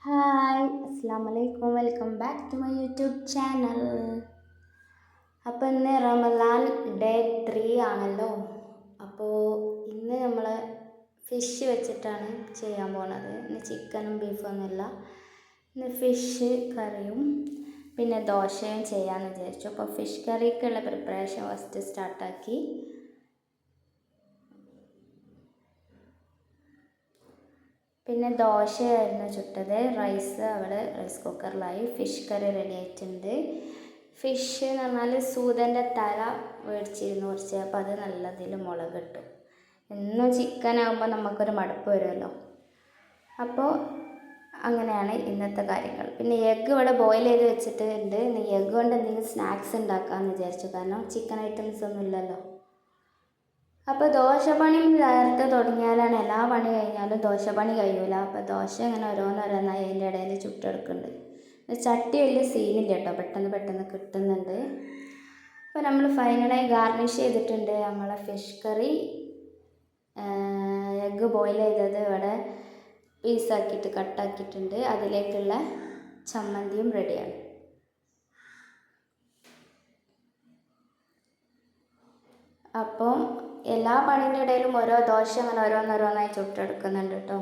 Hi അസ്സാമലൈക്കും welcome back to my YouTube channel. അപ്പോൾ ഇന്ന് റമദാൻ ഡേ 3 ആണല്ലോ. അപ്പോൾ ഇന്ന് നമ്മൾ ഫിഷ് വെച്ചിട്ടാണ് ചെയ്യാൻ പോണത്. ഇന്ന് ചിക്കനും ബീഫൊന്നുമില്ല, ഇന്ന് ഫിഷ് കറിയും പിന്നെ ദോശയും ചെയ്യാമെന്ന് വിചാരിച്ചു. അപ്പോൾ ഫിഷ് കറിക്കുള്ള പ്രിപ്പറേഷൻ ഫസ്റ്റ് സ്റ്റാർട്ടാക്കി. പിന്നെ ദോശയായിരുന്നു ചുട്ടത്. റൈസ് കുക്കറിലായി. ഫിഷ് കറി റെഡി ആയിട്ടുണ്ട്. ഫിഷ് എന്ന് പറഞ്ഞാൽ സൂതൻ്റെ തല മേടിച്ചിരുന്നു കുറച്ച്. അപ്പോൾ അത് നല്ലതിൽ മുളകിട്ടു. എന്നും ചിക്കൻ ആകുമ്പോൾ നമുക്കൊരു മടുപ്പ് വരുമല്ലോ. അപ്പോൾ അങ്ങനെയാണ് ഇന്നത്തെ കാര്യങ്ങൾ. പിന്നെ എഗ്ഗ് ഇവിടെ ബോയിൽ ചെയ്ത് വെച്ചിട്ടുണ്ട്. എഗ്ഗ് കൊണ്ട് എന്തെങ്കിലും സ്നാക്സ് ഉണ്ടാക്കാമെന്ന് വിചാരിച്ചു, കാരണം ചിക്കൻ ഐറ്റംസ് ഒന്നും ഇല്ലല്ലോ. അപ്പോൾ ദോശപ്പണി നേരത്തെ തുടങ്ങിയാലാണ് എല്ലാ പണി കഴിഞ്ഞാലും ദോശപ്പണി കഴിയൂല. അപ്പോൾ ദോശ ഇങ്ങനെ ഓരോന്നോരോന്നായി അതിൻ്റെ ഇടയിൽ ചുട്ടെടുക്കുന്നുണ്ട്. ചട്ടി വലിയ സീനില്ല കേട്ടോ, പെട്ടെന്ന് കിട്ടുന്നുണ്ട്. അപ്പോൾ നമ്മൾ ഫൈനലായി ഗാർണിഷ് ചെയ്തിട്ടുണ്ട്. നമ്മളെ ഫിഷ് കറി, എഗ്ഗ് ബോയിൽ ചെയ്തത് ഇവിടെ പീസാക്കിയിട്ട് കട്ടാക്കിയിട്ടുണ്ട്. അതിലേക്കുള്ള ചമ്മന്തിയും റെഡിയാണ്. അപ്പം എല്ലാ പണിൻ്റെ ഇടയിലും ഓരോ ദോശ അങ്ങനെ ഓരോന്നോരോന്നായി ചുട്ടെടുക്കുന്നുണ്ട് കേട്ടോ.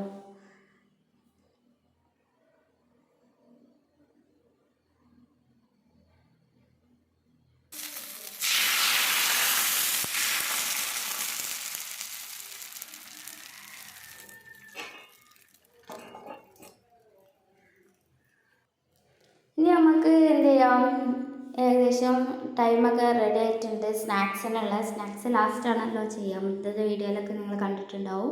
ഇനി നമുക്ക് എന്ത് ചെയ്യാം, ഏകദേശം ടൈമൊക്കെ റെഡി ആയിട്ടുണ്ട്. സ്നാക്സ് ലാസ്റ്റാണല്ലോ ചെയ്യാം. ഇന്നത്തെ വീഡിയോയിലൊക്കെ നിങ്ങൾ കണ്ടിട്ടുണ്ടാവും.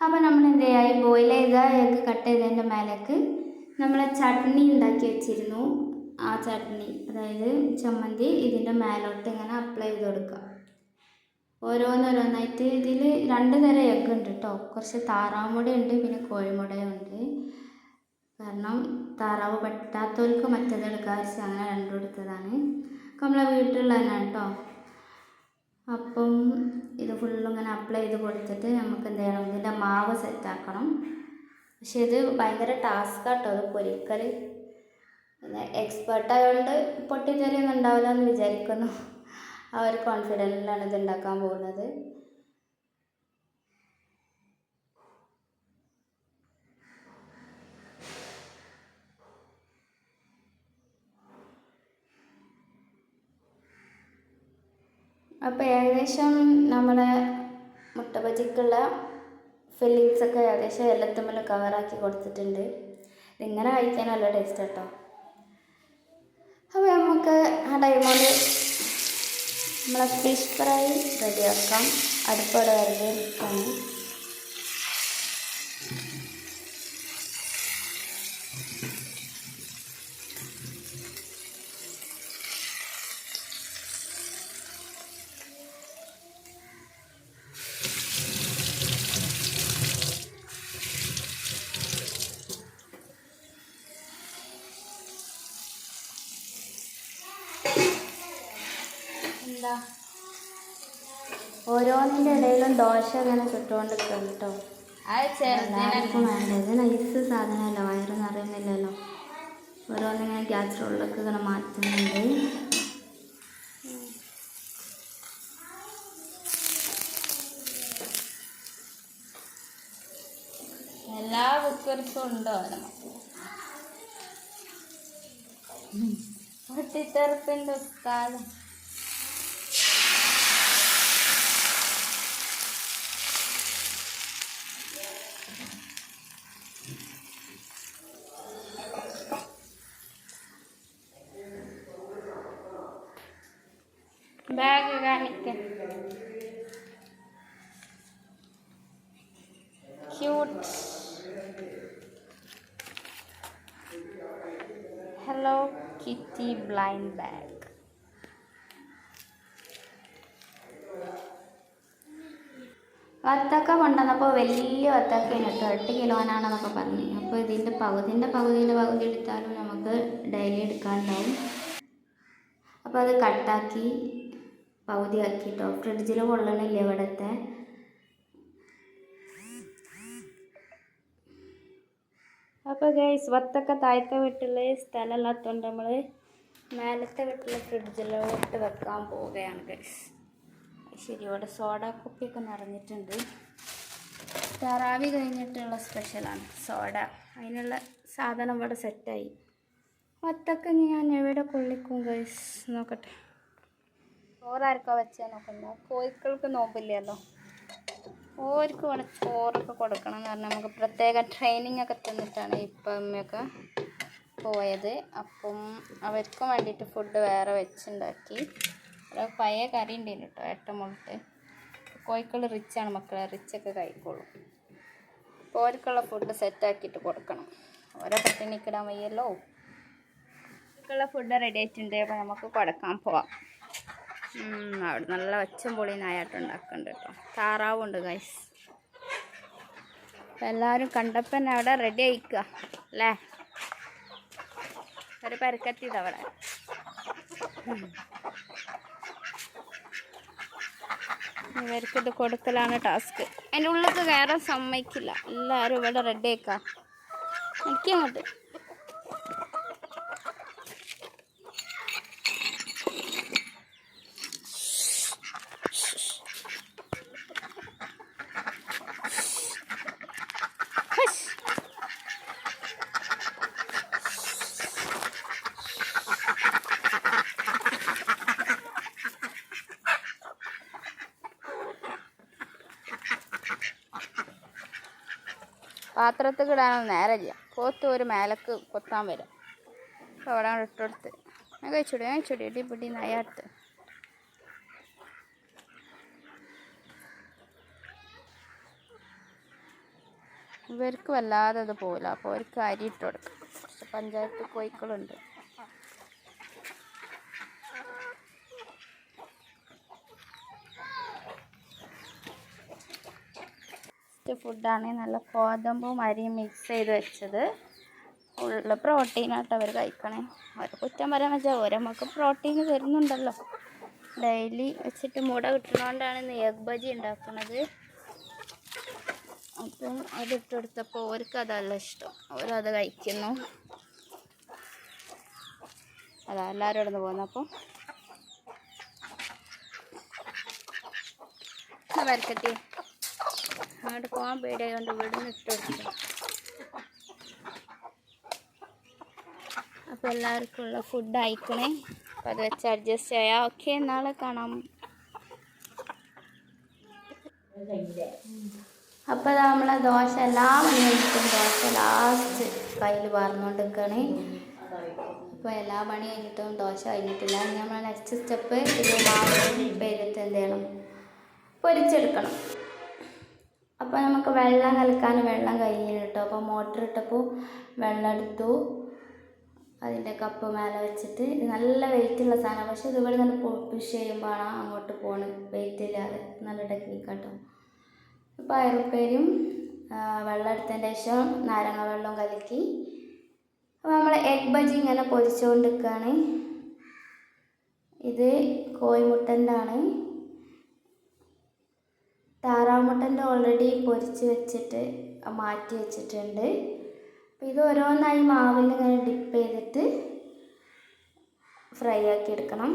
അപ്പോൾ നമ്മൾ എന്ത് ചെയ്യുക, ഈ ബോയിൽ ചെയ്ത എഗ്ഗ് കട്ട് ചെയ്തതിൻ്റെ മേലേക്ക് നമ്മൾ ചട്നി ഉണ്ടാക്കി വെച്ചിരുന്നു. ആ ചട്നി, അതായത് ചമ്മന്തി, ഇതിൻ്റെ മേലോട്ട് ഇങ്ങനെ അപ്ലൈ ചെയ്ത് കൊടുക്കുക. ഓരോന്നോരോന്നായിട്ട്. ഇതിൽ 2 തരം എഗ്ഗ് ഉണ്ട് കേട്ടോ. കുറച്ച് താറാമുടയുണ്ട്, പിന്നെ കോഴിമുടയും ഉണ്ട്. കാരണം താറാവ് പറ്റാത്തവർക്ക് മറ്റേത് എടുക്കാൻ വെച്ച് അങ്ങനെ 2 എടുത്തതാണ്. നമ്മളെ വീട്ടിലുള്ള തന്നെ കേട്ടോ. അപ്പം ഇത് ഫുള്ളും ഇങ്ങനെ അപ്ലൈ ചെയ്ത് കൊടുത്തിട്ട് നമുക്ക് എന്ത് ചെയ്യണം, ഇതിൻ്റെ മാവ് സെറ്റാക്കണം. പക്ഷെ ഇത് ഭയങ്കര ടാസ്ക് കേട്ടോ, അത് പൊരിക്കൽ. പിന്നെ എക്സ്പേർട്ടായതുകൊണ്ട് പൊട്ടിത്തെറിയൊന്നും ഉണ്ടാവില്ല എന്ന് വിചാരിക്കുന്നു. ആ ഒരു കോൺഫിഡൻറ്റിലാണ് ഇത് ഉണ്ടാക്കാൻ പോകുന്നത്. അപ്പോൾ ഏകദേശം നമ്മുടെ മുട്ട ബജിക്കുള്ള ഫില്ലിങ്സൊക്കെ ഏകദേശം എല്ലാത്തുമ്മൽ കവറാക്കി കൊടുത്തിട്ടുണ്ട്. ഇതിങ്ങനെ കഴിക്കാൻ നല്ല ടേസ്റ്റ് കേട്ടോ. അപ്പോൾ നമുക്ക് ആ ടൈം കൊണ്ട് നമ്മളെ ഫിഷ് ഫ്രൈ റെഡിയാക്കാം. അടുപ്പോടെ വെറുതെ നിൽക്കാണ്. എന്താ ഓരോന്നിൻ്റെ ഇടയിലും ദോശ അങ്ങനെ ചുട്ടുകൊണ്ട് നിൽക്കും കേട്ടോ. എല്ലാവർക്കും വേണ്ടത് നൈസ് സാധനമല്ല, വയറ് നിറയുന്നില്ലല്ലോ. ഓരോന്നിങ്ങനെ ഗ്യാസ് റോളിലൊക്കെ ഇങ്ങനെ മാറ്റുന്നുണ്ട്. എല്ലാ കുക്കർസും ഉണ്ടോ നമുക്ക് പൊട്ടിത്തെറുപ്പിൻ്റെ ഉസ്താദ്. ബാഗ് കാണിക്ക. Cute. Hello kitty blind bag. വത്തക്ക കൊണ്ടുവന്നപ്പോൾ വലിയ വത്തക്കയാണ് കേട്ടോ, 8 കിലോനാണെന്നൊക്കെ പറഞ്ഞു. അപ്പോൾ ഇതിൻ്റെ പകുതി എടുത്താലും നമുക്ക് ഡെയിലി എടുക്കാനുണ്ടാവും. അപ്പോൾ അത് കട്ടാക്കി പകുതിയാക്കി കേട്ടോ. ഫ്രിഡ്ജിൽ കൊള്ളണില്ല ഇവിടുത്തെ. അപ്പോൾ ഗൈസ് വത്തൊക്കെ താഴത്തെ വീട്ടിൽ സ്ഥലമില്ലാത്തതുകൊണ്ട് നമ്മൾ മേലത്തെ വീട്ടിലെ ഫ്രിഡ്ജിലോട്ട് വെക്കാൻ പോവുകയാണ് ഗൈസ്. ശരി, ഇവിടെ സോഡ കുപ്പിയൊക്കെ നിറഞ്ഞിട്ടുണ്ട്. തറാവി കഴിഞ്ഞിട്ടുള്ള സ്പെഷ്യലാണ് സോഡ. അതിനുള്ള സാധനം ഇവിടെ സെറ്റായി. വത്തൊക്കെ ഞാൻ എവിടെ കൊള്ളിക്കും ഗൈസ്, നോക്കട്ടെ. ചോറാർക്കോ വെച്ചാൽ നോക്കണ്ട, കോഴിക്കൾക്ക് നോമ്പില്ലല്ലോ. ഓർക്ക് ഇവിടെ ചോറൊക്കെ കൊടുക്കണം എന്ന് പറഞ്ഞാൽ നമുക്ക് പ്രത്യേക ട്രെയിനിങ് ഒക്കെ തന്നിട്ടാണ് ഇപ്പം അമ്മയൊക്കെ പോയത്. അപ്പം അവർക്കും വേണ്ടിയിട്ട് ഫുഡ് വേറെ വെച്ചുണ്ടാക്കി. ഒരു പഴയ കറി ഉണ്ടായിരുന്നു കേട്ടോ, ഏട്ടമുളട്ട്. കോഴിക്കൾ റിച്ചാണ് മക്കളെ, റിച്ചൊക്കെ കഴിക്കോളും. അപ്പോൾ അവർക്കുള്ള ഫുഡ് സെറ്റാക്കിയിട്ട് കൊടുക്കണം. ഓരോ പട്ടിണിക്കിടാൻ വയ്യല്ലോ. അവർക്കുള്ള ഫുഡ് റെഡി ആയിട്ടുണ്ട്. അപ്പോൾ നമുക്ക് കൊടുക്കാൻ പോവാം. അവിടെ നല്ല ഒച്ചം പൊളി നായാട്ടം ഉണ്ടാക്കുന്നുണ്ട് കേട്ടോ. താറാവുണ്ട് ഗൈസ്. അപ്പം എല്ലാവരും കണ്ടപ്പോൾ തന്നെ അവിടെ റെഡി ആയിക്കുക അല്ലേ. ഒരു പരക്കത്തിയത് അവിടെ. ഇവർക്കിത് കൊടുക്കലാണ് ടാസ്ക്. അതിൻ്റെ ഉള്ളിലേക്ക് കയറാൻ സമ്മതിക്കില്ല. എല്ലാവരും ഇവിടെ റെഡി ആക്കുക. എനിക്കങ്ങോട്ട് പാത്രത്തിൽ ഇടാനൊന്നും നേരമില്ല. പോത്ത് ഒരു മേലക്ക് കൊത്താൻ വരും. അപ്പോൾ അവിടെ ഇട്ടെടുത്ത് കഴിച്ചൂടി ഇടിപിടി നയാട്ട്. ഇവർക്ക് വല്ലാതെ അത് പോകില്ല. അപ്പോൾ അവർക്ക് അരി ഇട്ട് കൊടുക്കും. പക്ഷെ പഞ്ചായത്ത് കോഴിക്കളുണ്ട്. ഫുഡാണ് നല്ല ഗോതമ്പും അരിയും മിക്സ് ചെയ്ത് വെച്ചത്. ഫുള്ള് പ്രോട്ടീനായിട്ട് അവർ കഴിക്കണേ. അവർ കുറ്റം പറയാൻ വെച്ചാൽ ഓരോ നമുക്ക് പ്രോട്ടീൻ തരുന്നുണ്ടല്ലോ. ഡെയിലി വെച്ചിട്ട് മുട കിട്ടുന്നതുകൊണ്ടാണ് ഇന്ന് എഗ് ബജി ഉണ്ടാക്കുന്നത്. അപ്പം അതിട്ട് കൊടുത്തപ്പോൾ അവർക്ക് അതല്ല ഇഷ്ടം. അവരത് കഴിക്കുന്നു. അതാ എല്ലാവരും ഇടന്ന് പോകുന്നപ്പോൾ വരക്കത്തി അങ്ങോട്ട് പോകാൻ പേടിയായതുകൊണ്ട് ഇവിടുന്ന് ഇട്ട് കൊടുത്തു. അപ്പോൾ എല്ലാവർക്കും ഉള്ള ഫുഡ് അയക്കണേ. അപ്പോൾ അത് വെച്ച് അഡ്ജസ്റ്റ് ചെയ്യാം. ഓക്കെ, നാളെ കാണാം. അപ്പോൾ നമ്മളെ ദോശ എല്ലാം കഴിഞ്ഞിട്ടും ദോശ ലാസ്റ്റ് കയ്യിൽ വാർന്നുകൊണ്ടിരിക്കുകയാണ്. അപ്പോൾ എല്ലാ പണി കഴിഞ്ഞിട്ടും ദോശ കഴിഞ്ഞിട്ടില്ല. നമ്മൾ നെക്സ്റ്റ് സ്റ്റെപ്പ് ഇത് മാവ് ചെയ്തിട്ട് എന്ത് ചെയ്യണം, പൊരിച്ചെടുക്കണം. അപ്പോൾ നമുക്ക് വെള്ളം കലക്കാൻ വെള്ളം കഴിഞ്ഞു കേട്ടോ. അപ്പോൾ മോട്ടർ ഇട്ടപ്പോൾ വെള്ളം എടുത്തു. അതിൻ്റെ കപ്പ് മേലെ വെച്ചിട്ട് നല്ല വെയിറ്റുള്ള സാധനം. പക്ഷേ ഇതുപോലെ തന്നെ പുഷ് ചെയ്യുമ്പോഴാണ് അങ്ങോട്ട് പോകണം. വെയിറ്റ് ഇല്ലാതെ നല്ല ടെക്നിക്ക് കേട്ടോ. പയറുപ്പേരും വെള്ളം എടുത്തതിൻ്റെ ശേഷം നാരങ്ങ വെള്ളം കലക്കി. അപ്പോൾ നമ്മൾ എഗ് ബജി ഇങ്ങനെ പൊരിച്ചുകൊണ്ടിരിക്കുകയാണ്. ഇത് കോഴിമുട്ടൻ്റെ ആണ്. താറാമുട്ടൻ്റെ ഓൾറെഡി പൊരിച്ച് വെച്ചിട്ട് മാറ്റി വെച്ചിട്ടുണ്ട്. അപ്പോൾ ഇത് ഓരോന്നായി മാവിൽ ഇങ്ങനെ ഡിപ്പ് ചെയ്തിട്ട് ഫ്രൈ ആക്കി എടുക്കണം.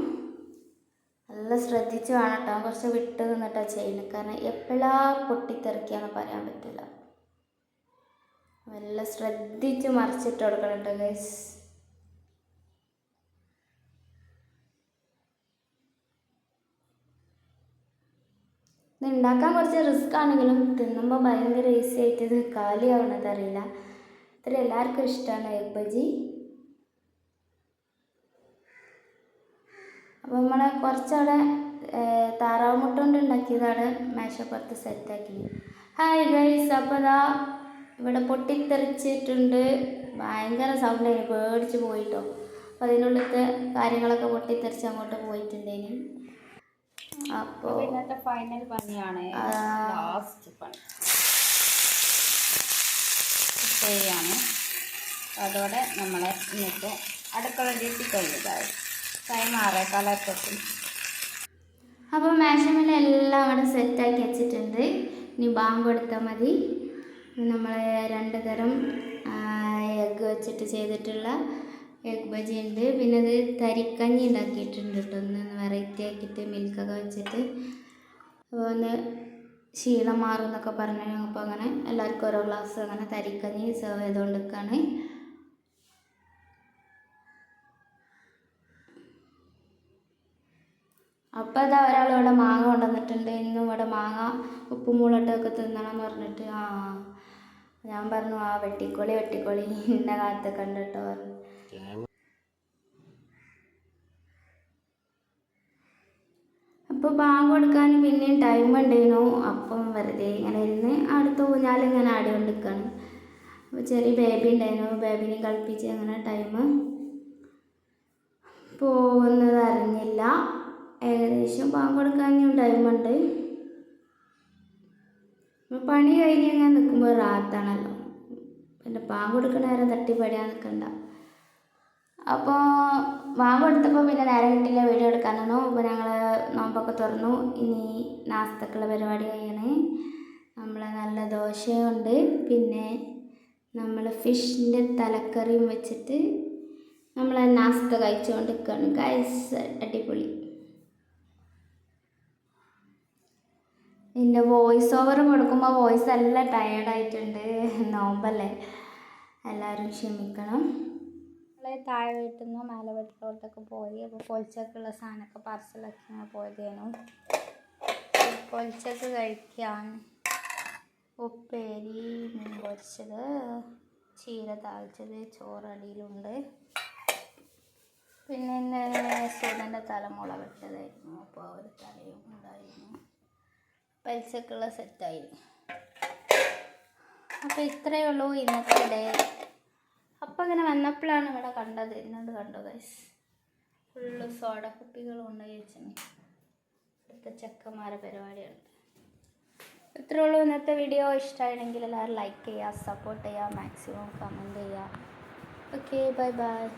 നല്ല ശ്രദ്ധിച്ച് വേണം കേട്ടോ. കുറച്ച് വിട്ട് നിന്നിട്ടാണ് ചെയ്യുന്നത്. കാരണം എപ്പോഴാണ് പൊട്ടിത്തെറിക്കുകയെന്ന് പറയാൻ പറ്റില്ല. നല്ല ശ്രദ്ധിച്ച് മറിച്ചിട്ട് കൊടുക്കണം കേട്ടോ ഗൈസ്. ഇത് ഉണ്ടാക്കാൻ കുറച്ച് റിസ്ക് ആണെങ്കിലും തിന്നുമ്പോൾ ഭയങ്കര ഈസി ആയിട്ട് ഇത് കാലിയാവണത് അറിയില്ല. ഇത്ര എല്ലാവർക്കും ഇഷ്ടമാണ് എഗ് ബജി. അപ്പോൾ നമ്മൾ കുറച്ചവിടെ താറാവ് മുട്ട കൊണ്ട് ഉണ്ടാക്കിയതാണ് മേശപ്പുറത്ത് സെറ്റാക്കി. ഹായ് ഗൈസ്, അപ്പോൾ ഇതാ ഇവിടെ പൊട്ടിത്തെറിച്ചിട്ടുണ്ട്. ഭയങ്കര സൗണ്ട് ആയി, പേടിച്ച് പോയിട്ടോ. അപ്പോൾ അതിനുള്ളിലത്തെ കാര്യങ്ങളൊക്കെ പൊട്ടിത്തെറിച്ച് അങ്ങോട്ട് പോയിട്ടുണ്ടേനി. അപ്പോൾ ഇന്നത്തെ ഫൈനൽ പണിയാണ്, ലാസ്റ്റ് പണി ശരിയാണ്. അതോടെ നമ്മളെ ഇന്നത്തെ അടുക്കള ഡ്യൂട്ടി കഴിഞ്ഞതായി. ടൈം 6:15. അപ്പോൾ മേശമേൽ എല്ലാം അവിടെ സെറ്റാക്കി വെച്ചിട്ടുണ്ട്. ഇനി ബാങ്ക് കൊടുത്താൽ മതി. നമ്മൾ 2 തരം വെച്ചിട്ട് ചെയ്തിട്ടുള്ള എഗ് ബജി ഉണ്ട്. പിന്നെ അത് തരിക്കഞ്ഞി ഉണ്ടാക്കിയിട്ടുണ്ട് കേട്ടോ, ഒന്ന് വെറൈറ്റി ആക്കിയിട്ട് മിൽക്കൊക്കെ വെച്ചിട്ട്. അപ്പോൾ ഒന്ന് ക്ഷീണം മാറും എന്നൊക്കെ പറഞ്ഞു. അപ്പോൾ അങ്ങനെ എല്ലാവർക്കും ഓരോ ഗ്ലാസ് അങ്ങനെ തരിക്കഞ്ഞി സെർവ് ചെയ്തുകൊണ്ടിരിക്കുകയാണ്. അപ്പോൾ അതാ ഒരാളിവിടെ മാങ്ങ കൊണ്ടുവന്നിട്ടുണ്ട്. ഇന്നും ഇവിടെ മാങ്ങ ഉപ്പും മുളകൊക്കെ തിന്നണം എന്ന് പറഞ്ഞിട്ട്. ഞാൻ പറഞ്ഞു വെട്ടിക്കോളി ഇന്ന കാലത്ത് കണ്ടിട്ടോ പറഞ്ഞു. അപ്പോൾ ബാങ്ക് കൊടുക്കാൻ പിന്നെയും ടൈം ഉണ്ടായിരുന്നു. അപ്പം വെറുതെ ഇങ്ങനെ ഇരുന്ന് അടുത്ത ഊഞ്ഞാലിങ്ങനെ ആടിക്കൊണ്ടിരിക്കുകയാണ്. അപ്പോൾ ചെറിയ ബേബി ഉണ്ടായിരുന്നു, ബേബിനെ കളിപ്പിച്ച് അങ്ങനെ ടൈം പോകുന്നത് അറിഞ്ഞില്ല. ഏകദേശം ബാങ്ക് കൊടുക്കാനും ടൈമുണ്ട്. പണി കഴിഞ്ഞ് ഞാൻ നിൽക്കുമ്പോൾ റാത്താണല്ലോ, പിന്നെ ബാങ്ക് കൊടുക്കണ നേരം തട്ടിപ്പടിയാൻ നിൽക്കണ്ട. അപ്പോൾ ബാങ്ക് കൊടുത്തപ്പോൾ പിന്നെ നേരം കിട്ടില്ല വീഡിയോ എടുക്കാനൊന്നും. അപ്പോൾ ഞങ്ങൾ നോമ്പൊക്കെ തുറന്നു. ഇനി നാസ്തക്കുള്ള പരിപാടി കഴിയണേ. നമ്മൾ നല്ല ദോശയുണ്ട്, പിന്നെ നമ്മൾ ഫിഷിൻ്റെ തലക്കറിയും വെച്ചിട്ട് നമ്മൾ നാസ്ത കഴിച്ചുകൊണ്ട് നിൽക്കുകയാണ് ഗൈസ്. അടിപൊളി. പിന്നെ വോയിസ് ഓവർ കൊടുക്കുമ്പോൾ വോയിസ് നല്ല ടയേർഡായിട്ടുണ്ട്, നോമ്പല്ലേ, എല്ലാവരും ക്ഷമിക്കണം. താഴെ വീട്ടിൽ നിന്ന് മേലെ വീട്ടിലോട്ടൊക്കെ പോയി. അപ്പോൾ പൊളിച്ചൊക്കെയുള്ള സാധനമൊക്കെ പാർസലാക്കി പോയതേനു. പൊളിച്ചൊക്കെ കഴിക്കാൻ ഉപ്പേരി, മീൻ പൊരിച്ചത്, ചീര താളിച്ചത്, ചോറടിയിലുണ്ട്. പിന്നെ ഇന്ന് സൂര്യൻ്റെ തലമുള വെട്ടതായിരുന്നു, അപ്പോൾ ഒരു തലയും ഉണ്ടായിരുന്നു. പൈസക്കുള്ള സെറ്റായി. അപ്പോൾ ഇത്രയേ ഉള്ളൂ ഇന്നത്തെ ഡേ. അപ്പം അങ്ങനെ വന്നപ്പോഴാണ് ഇവിടെ കണ്ടത്, എന്നോട് കണ്ടു ഗൈസ്. ഫുള്ള് സോഡ കുപ്പികളും ഉണ്ടായി വെച്ചാൽ ഇവിടുത്തെ ചെക്കന്മാരെ പരിപാടിയാണ്. ഇത്രയേ ഉള്ളൂ ഇന്നത്തെ വീഡിയോ. ഇഷ്ടമായിരുന്നെങ്കിൽ എല്ലാവരും ലൈക്ക് ചെയ്യുക, സപ്പോർട്ട് ചെയ്യുക, മാക്സിമം കമൻറ്റ് ചെയ്യുക. Okay, bye bye.